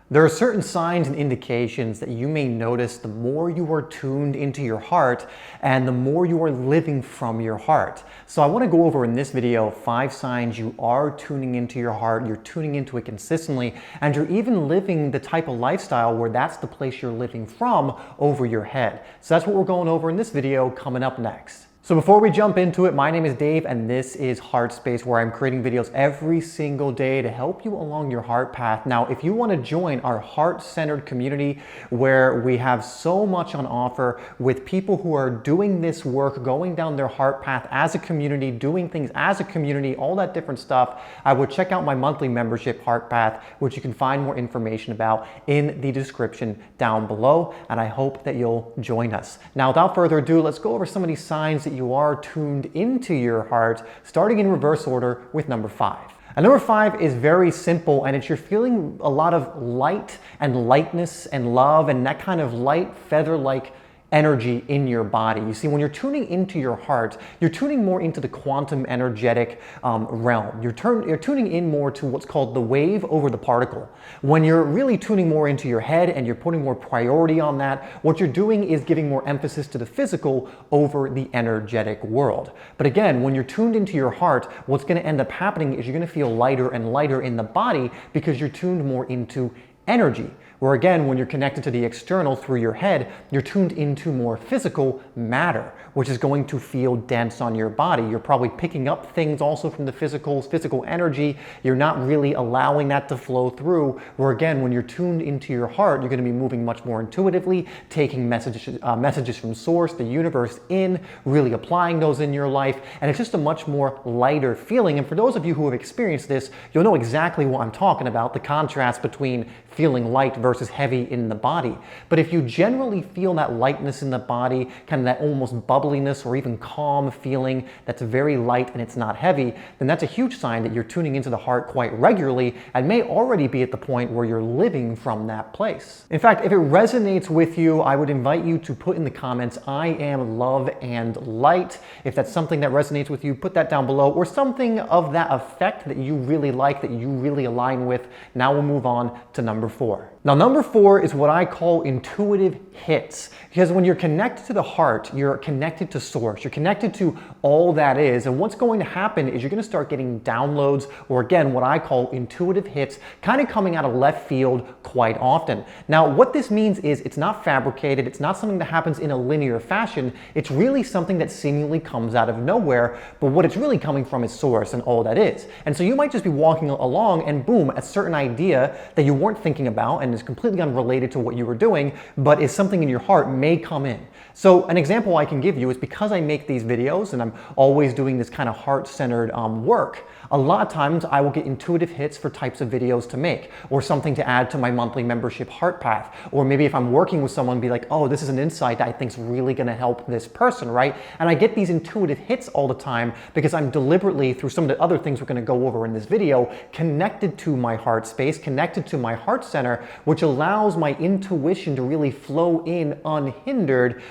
There are certain signs and indications that you may notice the more you are tuned into your heart and the more you are living from your heart. So I want to go over in this video 5 signs you are tuning into your heart, you're tuning into it consistently, and you're even living the type of lifestyle where that's the place you're living from over your head. So that's what we're going over in this video coming up next. So before we jump into it, my name is Dave and this is HeartSpace, where I'm creating videos every single day to help you along your heart path. Now, if you want to join our heart-centered community where we have so much on offer with people who are doing this work, going down their heart path as a community, doing things as a community, all that different stuff, I would check out my monthly membership, Heart Path, which you can find more information about in the description down below, and I hope that you'll join us. Now, without further ado, let's go over some of these signs that you are tuned into your heart, starting in reverse order with number 5. And number 5 is very simple, and it's you're feeling a lot of light and lightness and love and that kind of light feather-like energy in your body. You see, when you're tuning into your heart, you're tuning more into the quantum energetic realm. You're tuning in more to what's called the wave over the particle. When you're really tuning more into your head and you're putting more priority on that, what you're doing is giving more emphasis to the physical over the energetic world. But again, when you're tuned into your heart, what's going to end up happening is you're going to feel lighter and lighter in the body because you're tuned more into energy. Where again, when you're connected to the external through your head, you're tuned into more physical matter, which is going to feel dense on your body. You're probably picking up things also from the physical energy. You're not really allowing that to flow through. Where again, when you're tuned into your heart, you're going to be moving much more intuitively, taking messages from source, the universe in, really applying those in your life. And it's just a much more lighter feeling. And for those of you who have experienced this, you'll know exactly what I'm talking about, the contrast between feeling light versus heavy in the body. But if you generally feel that lightness in the body, kind of that almost bubbliness or even calm feeling that's very light and it's not heavy, then that's a huge sign that you're tuning into the heart quite regularly and may already be at the point where you're living from that place. In fact, if it resonates with you, I would invite you to put in the comments, I am love and light. If that's something that resonates with you, put that down below, or something of that effect that you really like, that you really align with. Now we'll move on to number 4. Now, number 4 is what I call intuitive hits, because when you're connected to the heart, you're connected to source, you're connected to all that is, and what's going to happen is you're going to start getting downloads, or again, what I call intuitive hits, kind of coming out of left field quite often. Now, what this means is it's not fabricated, it's not something that happens in a linear fashion, it's really something that seemingly comes out of nowhere, but what it's really coming from is source and all that is. And so you might just be walking along and boom, a certain idea that you weren't thinking about and is completely unrelated to what you were doing, but is something in your heart may come in. So an example I can give you is because I make these videos and I'm always doing this kind of heart-centered work, a lot of times I will get intuitive hits for types of videos to make, or something to add to my monthly membership Heart Path. Or maybe if I'm working with someone, be like, oh, this is an insight that I think is really going to help this person, right? And I get these intuitive hits all the time because I'm deliberately, through some of the other things we're going to go over in this video, connected to my heart space, connected to my heart center, which allows my intuition to really flow in unhindered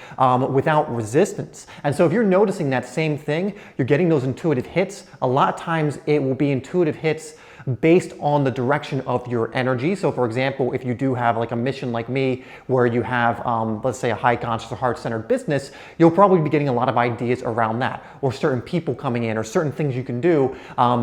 without resistance. And so if you're noticing that same thing, you're getting those intuitive hits, a lot of times it will be intuitive hits based on the direction of your energy. So for example, if you do have like a mission like me where you have, let's say a high conscious or heart-centered business, you'll probably be getting a lot of ideas around that, or certain people coming in, or certain things you can do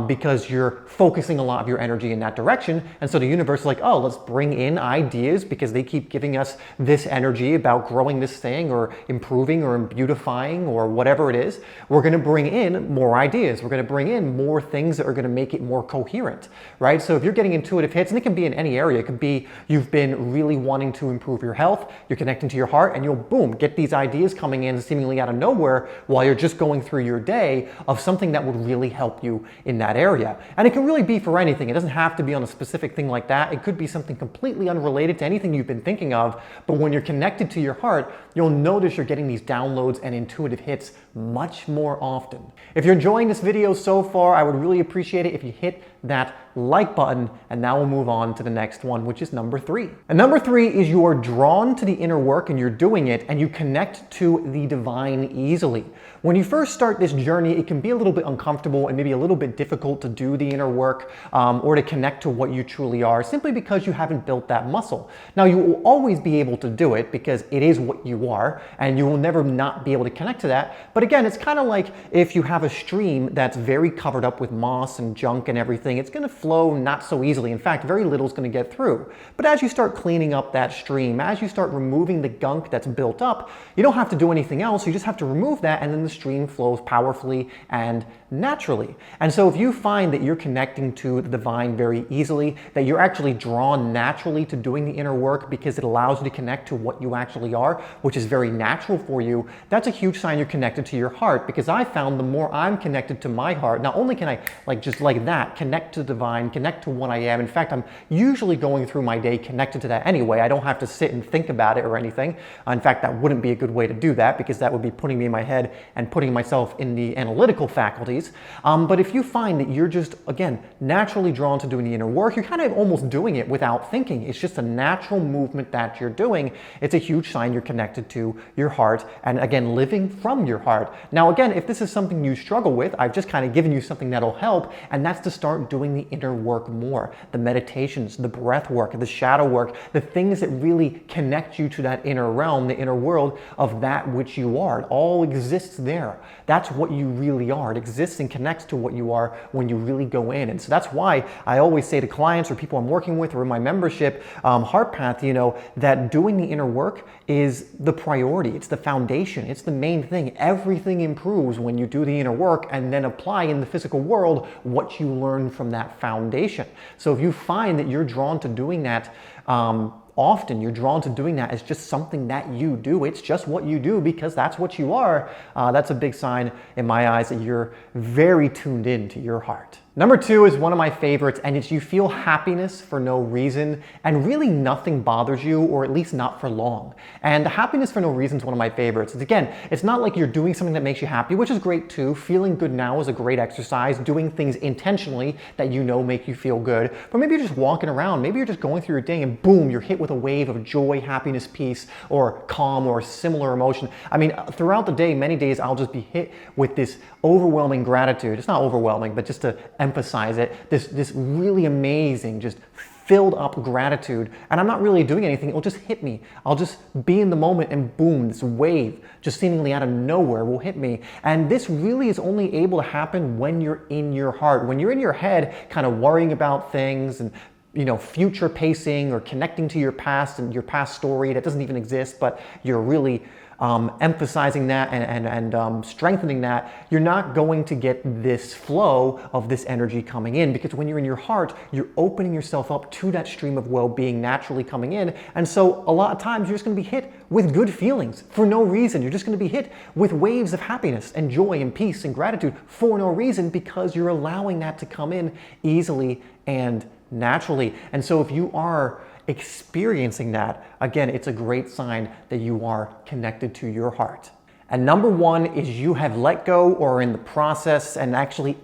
because you're focusing a lot of your energy in that direction. And so the universe is like, oh, let's bring in ideas because they keep giving us this energy about growing this thing or improving or beautifying or whatever it is. We're going to bring in more ideas. We're going to bring in more things that are going to make it more coherent. Right? So if you're getting intuitive hits, and it can be in any area, it could be you've been really wanting to improve your health, you're connecting to your heart, and you'll boom, get these ideas coming in seemingly out of nowhere while you're just going through your day of something that would really help you in that area. And it can really be for anything. It doesn't have to be on a specific thing like that. It could be something completely unrelated to anything you've been thinking of, but when you're connected to your heart, you'll notice you're getting these downloads and intuitive hits much more often. If you're enjoying this video so far, I would really appreciate it if you hit that like button, and now we'll move on to the next one, which is number 3. And number 3 is you are drawn to the inner work and you're doing it and you connect to the divine easily. When you first start this journey, it can be a little bit uncomfortable and maybe a little bit difficult to do the inner work or to connect to what you truly are, simply because you haven't built that muscle. Now, you will always be able to do it because it is what you are, and you will never not be able to connect to that. But again, it's kind of like if you have a stream that's very covered up with moss and junk and everything, it's going to flow not so easily. In fact, very little is going to get through. But as you start cleaning up that stream, as you start removing the gunk that's built up, you don't have to do anything else. You just have to remove that, and then the stream flows powerfully and naturally. And so if you find that you're connecting to the divine very easily, that you're actually drawn naturally to doing the inner work because it allows you to connect to what you actually are, which is very natural for you, that's a huge sign you're connected to your heart. Because I found the more I'm connected to my heart, not only can I just like that connect to the divine, connect to what I am. In fact, I'm usually going through my day connected to that anyway. I don't have to sit and think about it or anything. In fact, that wouldn't be a good way to do that, because that would be putting me in my head and putting myself in the analytical faculties. But if you find that you're just, again, naturally drawn to doing the inner work, you're kind of almost doing it without thinking. It's just a natural movement that you're doing. It's a huge sign you're connected to your heart, and again, living from your heart. Now, again, if this is something you struggle with, I've just kind of given you something that'll help, and that's to start doing the inner work more. The meditations, the breath work, the shadow work, the things that really connect you to that inner realm, the inner world of that which you are. It all exists there. That's what you really are. It exists and connects to what you are when you really go in. And so that's why I always say to clients or people I'm working with or in my membership, Heart Path, that doing the inner work is the priority. It's the foundation. It's the main thing. Everything improves when you do the inner work and then apply in the physical world what you learn from that foundation. So if you find that you're drawn to doing that, often you're drawn to doing that as just something that you do. It's just what you do because that's what you are. That's a big sign in my eyes that you're very tuned in to your heart. Number 2 is one of my favorites, and it's you feel happiness for no reason and really nothing bothers you, or at least not for long. And happiness for no reason is one of my favorites. Again, it's not like you're doing something that makes you happy, which is great too. Feeling good now is a great exercise. Doing things intentionally that make you feel good. But maybe you're just walking around. Maybe you're just going through your day and boom, you're hit with a wave of joy, happiness, peace, or calm, or similar emotion. I mean, throughout the day, many days I'll just be hit with this overwhelming gratitude. It's not overwhelming, but just to emphasize it, this really amazing, just filled up gratitude, and I'm not really doing anything. It'll just hit me. I'll just be in the moment and boom, this wave just seemingly out of nowhere will hit me. And this really is only able to happen when you're in your heart. When you're in your head kind of worrying about things and future pacing or connecting to your past and your past story that doesn't even exist, but you're really emphasizing that and strengthening that, you're not going to get this flow of this energy coming in, because when you're in your heart, you're opening yourself up to that stream of well-being naturally coming in. And so a lot of times you're just going to be hit with good feelings for no reason. You're just going to be hit with waves of happiness and joy and peace and gratitude for no reason, because you're allowing that to come in easily and naturally. And so if you are experiencing that, again, it's a great sign that you are connected to your heart. And number 1 is you have let go or are in the process, and actually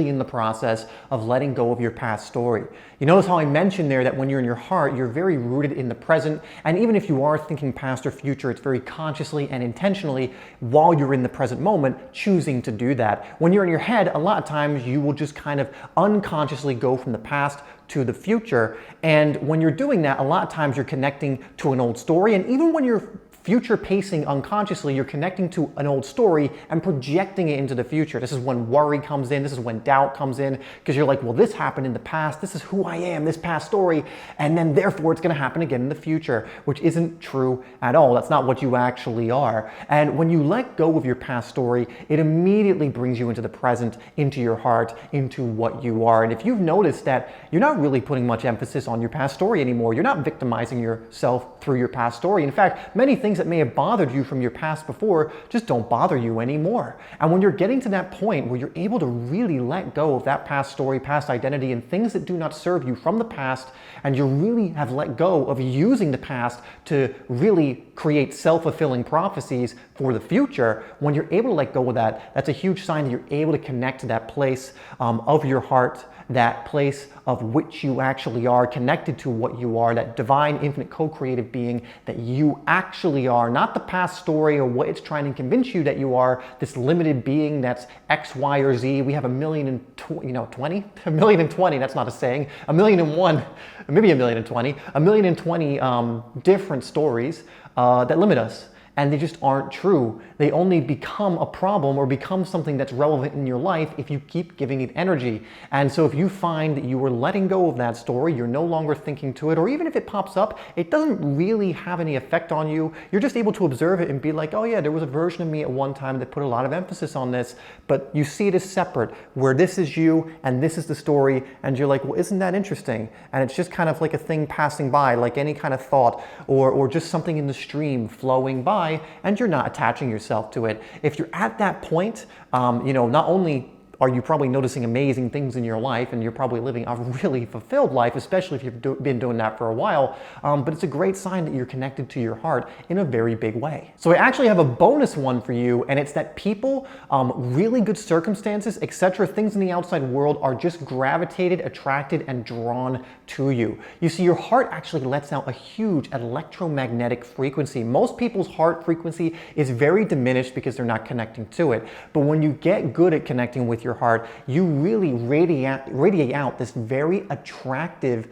in the process of letting go of your past story. You notice how I mentioned there that when you're in your heart, you're very rooted in the present. And even if you are thinking past or future, it's very consciously and intentionally while you're in the present moment choosing to do that. When you're in your head, a lot of times you will just kind of unconsciously go from the past to the future. And when you're doing that, a lot of times you're connecting to an old story. And even when you're future pacing unconsciously, you're connecting to an old story and projecting it into the future. This is when worry comes in. This is when doubt comes in, because you're like, well, this happened in the past. This is who I am, this past story. And then therefore it's going to happen again in the future, which isn't true at all. That's not what you actually are. And when you let go of your past story, it immediately brings you into the present, into your heart, into what you are. And if you've noticed that you're not really putting much emphasis on your past story anymore, you're not victimizing yourself through your past story. In fact, many things that may have bothered you from your past before just don't bother you anymore. And when you're getting to that point where you're able to really let go of that past story, past identity, and things that do not serve you from the past, and you really have let go of using the past to really create self-fulfilling prophecies for the future, when you're able to let go of that, that's a huge sign that you're able to connect to that place of your heart that place of which you actually are, connected to what you are, that divine, infinite, co-creative being that you actually are, not the past story or what it's trying to convince you that you are, this limited being that's X, Y, or Z. We have 1,020,000, a million and 20, that's not a saying, 1,000,001, maybe 1,020,000, 1,020,000 different stories that limit us. And they just aren't true. They only become a problem or become something that's relevant in your life if you keep giving it energy. And so if you find that you are letting go of that story, you're no longer thinking to it, or even if it pops up, it doesn't really have any effect on you. You're just able to observe it and be like, oh yeah, there was a version of me at one time that put a lot of emphasis on this, but you see it as separate, where this is you and this is the story, and you're like, well, isn't that interesting? And it's just kind of like a thing passing by, like any kind of thought, or just something in the stream flowing by, and you're not attaching yourself to it. If you're at that point, not only are you probably noticing amazing things in your life, and you're probably living a really fulfilled life, especially if you've been doing that for a while, but it's a great sign that you're connected to your heart in a very big way. So I actually have a bonus one for you, and it's that people, really good circumstances, etc., things in the outside world are just gravitated, attracted, and drawn to you. You see, your heart actually lets out a huge electromagnetic frequency. Most people's heart frequency is very diminished because they're not connecting to it. But when you get good at connecting with your heart, you really radiate out this very attractive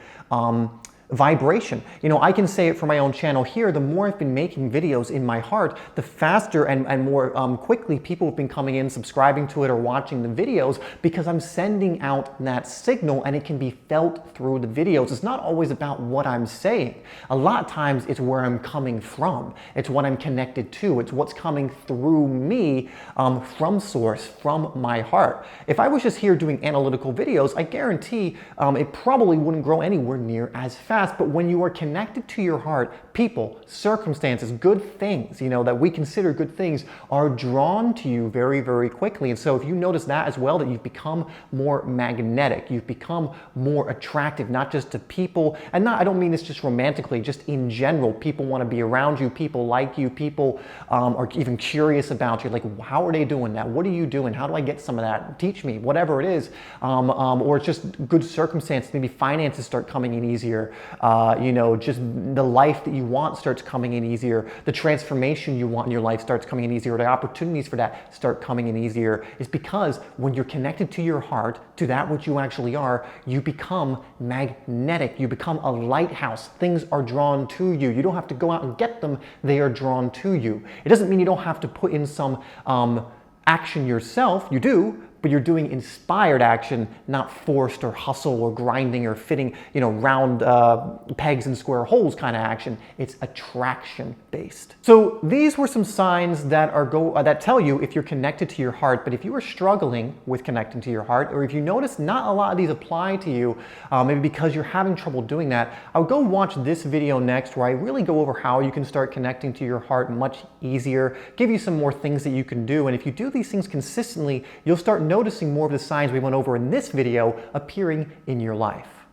vibration. I can say it for my own channel here, the more I've been making videos in my heart, the faster and more quickly people have been coming in, subscribing to it, or watching the videos, because I'm sending out that signal and it can be felt through the videos. It's not always about what I'm saying. A lot of times it's where I'm coming from. It's what I'm connected to. It's what's coming through me from source, from my heart. If I was just here doing analytical videos, I guarantee it probably wouldn't grow anywhere near as fast. But when you are connected to your heart, people, circumstances, good things, that we consider good things, are drawn to you very, very quickly. And so if you notice that as well, that you've become more magnetic, you've become more attractive, not just to people, and I don't mean this just romantically, just in general. People want to be around you, people like you, people are even curious about you, like, how are they doing that? What are you doing? How do I get some of that? Teach me, whatever it is. Or it's just good circumstances, maybe finances start coming in easier. Just the life that you want starts coming in easier. The transformation you want in your life starts coming in easier. The opportunities for that start coming in easier. It's because when you're connected to your heart, to that which you actually are, you become magnetic. You become a lighthouse. Things are drawn to you. You don't have to go out and get them. They are drawn to you. It doesn't mean you don't have to put in some action yourself. You do, but you're doing inspired action, not forced or hustle or grinding or fitting, round pegs in square holes kind of action. It's attraction based. So these were some signs that that tell you if you're connected to your heart. But if you are struggling with connecting to your heart, or if you notice not a lot of these apply to you, maybe because you're having trouble doing that, I'll go watch this video next, where I really go over how you can start connecting to your heart much easier, give you some more things that you can do. And if you do these things consistently, you'll start noticing more of the signs we went over in this video appearing in your life.